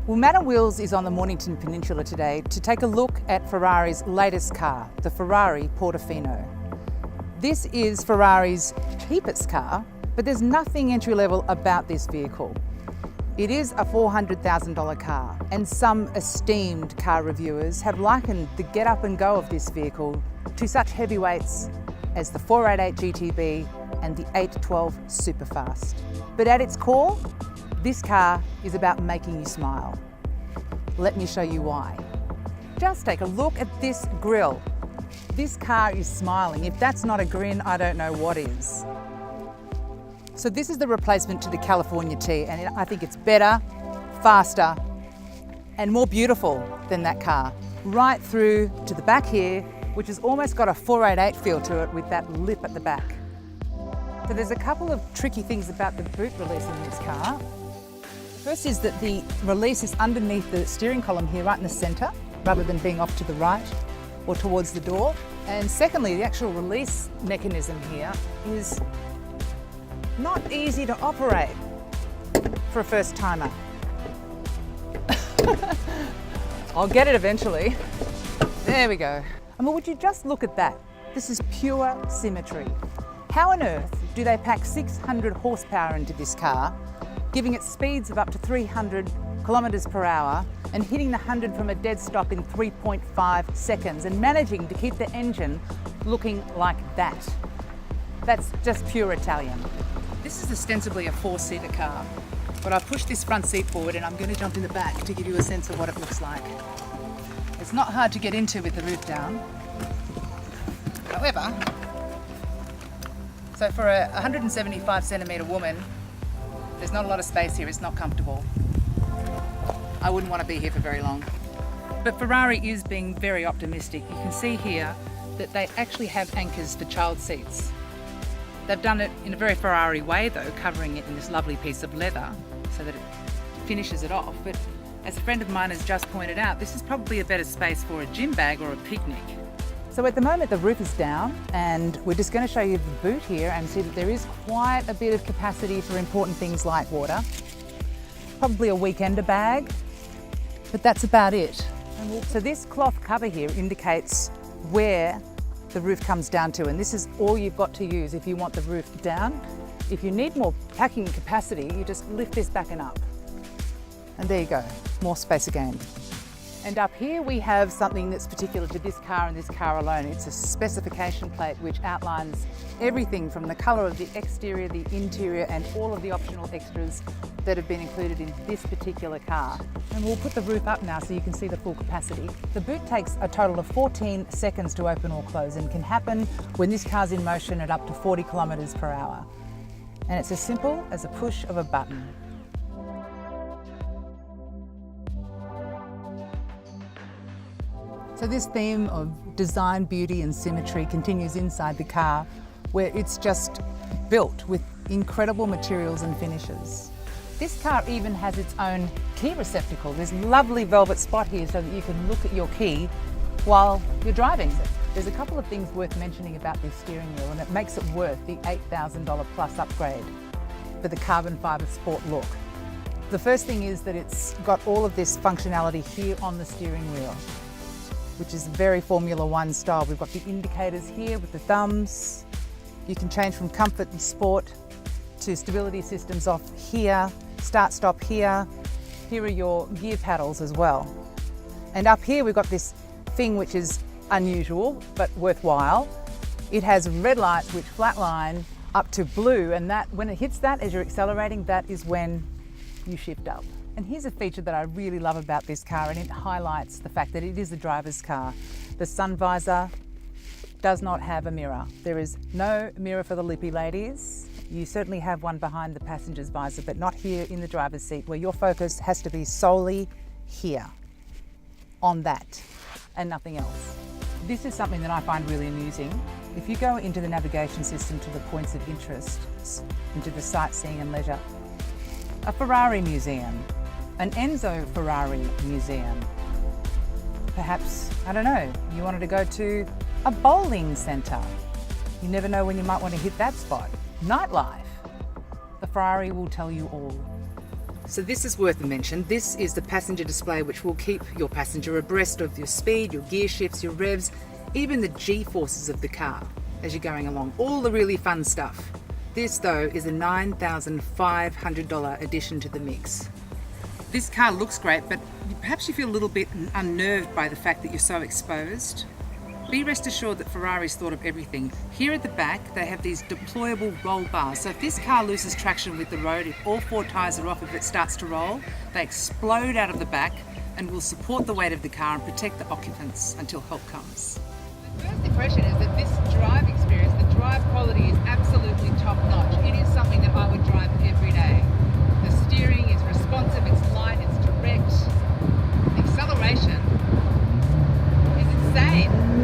Well, Madam Wheels is on the Mornington Peninsula today to take a look at Ferrari's latest car, the Ferrari Portofino. This is Ferrari's cheapest car, but there's nothing entry-level about this vehicle. It is a $400,000 car, and some esteemed car reviewers have likened the get up and go of this vehicle to such heavyweights as the 488 GTB and the 812 Superfast. But at its core, this car is about making you smile. Let me show you why. Just take a look at this grille. This car is smiling. If that's not a grin, I don't know what is. So this is the replacement to the California T, and I think it's better, faster, and more beautiful than that car. Right through to the back here, which has almost got a 488 feel to it with that lip at the back. So there's a couple of tricky things about the boot release in this car. First is that the release is underneath the steering column here, right in the centre, rather than being off to the right or towards the door. And secondly, the actual release mechanism here is not easy to operate for a first timer. I'll get it eventually. There we go. I mean, would you just look at that? This is pure symmetry. How on earth do they pack 600 horsepower into this car, giving it speeds of up to 300 kilometres per hour and hitting the 100 from a dead stop in 3.5 seconds and managing to keep the engine looking like that? That's just pure Italian. This is ostensibly a four-seater car, but I've pushed this front seat forward and I'm going to jump in the back to give you a sense of what it looks like. It's not hard to get into with the roof down. However, so for a 175 centimetre woman, there's not a lot of space here, it's not comfortable. I wouldn't want to be here for very long. But Ferrari is being very optimistic. You can see here that they actually have anchors for child seats. They've done it in a very Ferrari way though, covering it in this lovely piece of leather so that it finishes it off. But as a friend of mine has just pointed out, this is probably a better space for a gym bag or a picnic. So at the moment the roof is down and we're just going to show you the boot here and see that there is quite a bit of capacity for important things like water. Probably a weekender bag, but that's about it. So this cloth cover here indicates where the roof comes down to, and this is all you've got to use if you want the roof down. If you need more packing capacity, you just lift this back and up. And there you go, more space again. And up here we have something that's particular to this car and this car alone. It's a specification plate which outlines everything from the colour of the exterior, the interior and all of the optional extras that have been included in this particular car. And we'll put the roof up now so you can see the full capacity. The boot takes a total of 14 seconds to open or close and can happen when this car's in motion at up to 40 kilometres per hour. And it's as simple as a push of a button. So this theme of design, beauty and symmetry continues inside the car, where it's just built with incredible materials and finishes. This car even has its own key receptacle. There's a lovely velvet spot here so that you can look at your key while you're driving. There's a couple of things worth mentioning about this steering wheel, and it makes it worth the $8,000 plus upgrade for the carbon fibre sport look. The first thing is that it's got all of this functionality here on the steering wheel, which is very Formula One style. We've got the indicators here with the thumbs. You can change from comfort and sport to stability systems off here, start stop here. Here are your gear paddles as well. And up here we've got this thing which is unusual but worthwhile. It has red lights which flatline up to blue, and that when it hits that as you're accelerating, that is when you shift up. And here's a feature that I really love about this car, and it highlights the fact that it is a driver's car. The sun visor does not have a mirror. There is no mirror for the lippy ladies. You certainly have one behind the passenger's visor, but not here in the driver's seat, where your focus has to be solely here, on that, and nothing else. This is something that I find really amusing. If you go into the navigation system to the points of interest, into the sightseeing and leisure, a Ferrari museum, an Enzo Ferrari museum. Perhaps, I don't know, you wanted to go to a bowling centre. You never know when you might want to hit that spot. Nightlife. The Ferrari will tell you all. So this is worth a mention. This is the passenger display, which will keep your passenger abreast of your speed, your gear shifts, your revs, even the G-forces of the car as you're going along. All the really fun stuff. This though is a $9,500 addition to the mix. This car looks great, but perhaps you feel a little bit unnerved by the fact that you're so exposed. Be rest assured that Ferrari's thought of everything. Here at the back, they have these deployable roll bars. So if this car loses traction with the road, if all four tyres are off, if it starts to roll, they explode out of the back and will support the weight of the car and protect the occupants until help comes. The first impression is that this drive experience, the drive quality is absolutely top notch. It is something that I would drive every day. The steering is responsive, it's light, it's direct. The acceleration is insane. Woo!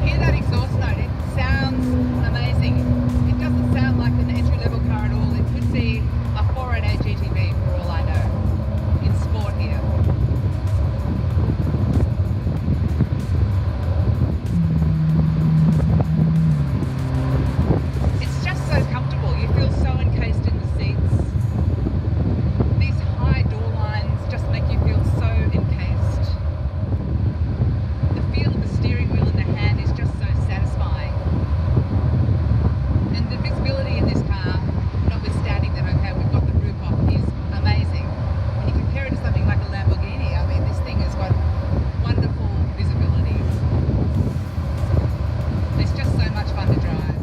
Hear that exhaust note? It sounds amazing. It doesn't sound like an entry-level car at all. It could be a 488 GTV for all I know. In sport here. It's just so comfortable. You feel so encased in the seats. These high door lines just make you feel so encased. The feel of the steering wheel in the hand is just so satisfying. And the visibility in this car, notwithstanding that, okay, we've got the roof off, is amazing. When you compare it to something like a Lamborghini, I mean, this thing has got wonderful visibility. It's just so much fun to drive.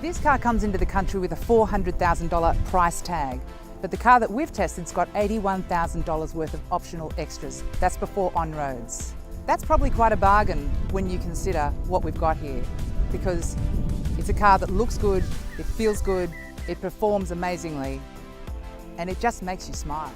This car comes into the country with a $400,000 price tag, but the car that we've tested's got $81,000 worth of optional extras. That's before on-roads. That's probably quite a bargain when you consider what we've got here, because it's a car that looks good, it feels good, it performs amazingly, and it just makes you smile.